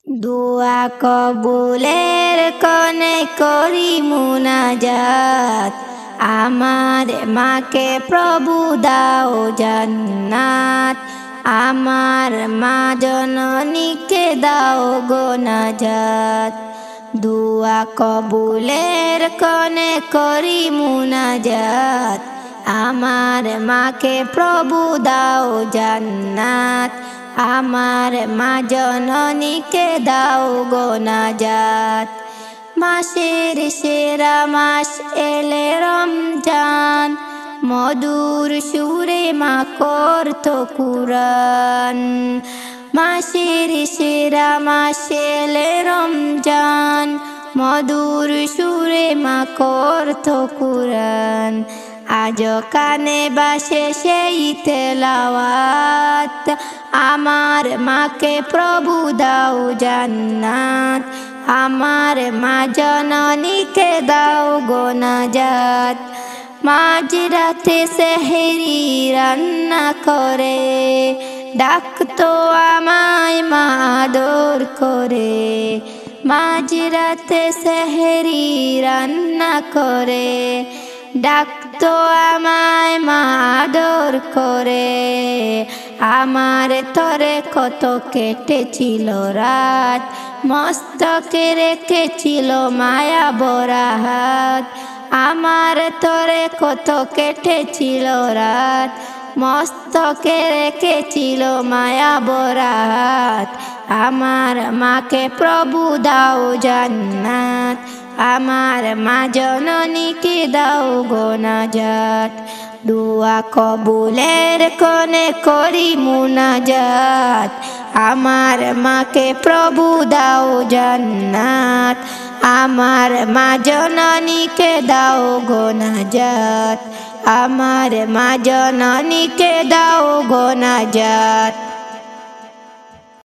দুয়া কবুলের কনে করি মুনাজাত, আমার মাকে প্রভু দাও জান্নাত, আমার মা জননীকে দাও গো নাজাত। দুয়া কবুলের কনে করি মুনাজাত, আমার মাকে প্রভু দাও জান্নাত, আমার মা জননীকে দাও গো নাজাত। মাসের সেরা মাস এলে রমজান, মধুর সুরে মা করতো কুরআন। মাসের সেরা মাস এলে রমজান, মধুর সুরে মা করতো কুরআন। আজ কানে বাসে সেই তেলাওয়াত, আমার মাকে প্রভু দাও জান্নাত, আমার মা জননীকে দাও গো নাজাত। মাঝরাতে সেহরি রান্না করে, ডাকতো আমায় মা আদর করে। মাঝরাতে সেহরি রান্না করে, ডাকতো আমায় মা আদর করে। আমার তরে কত কেটেছিল রাত, মস্তকে রেখেছিল মায়া ভরা হাত। আমার তরে কত কেটেছিল রাত, মস্তকে রেখেছিল মায়া ভরা হাত। আমার মাকে প্রভু দাও জান্নাত, আমার মা জননীকে দাও গো নাজাত। দুয়া কবুলের কনে করি মুনাজাত, আমার মাকে প্রভু দাও জান্নাত, আমার মা জননীকে দাও গো নাজাত, আমার মা জননীকে দাও গো নাজাত।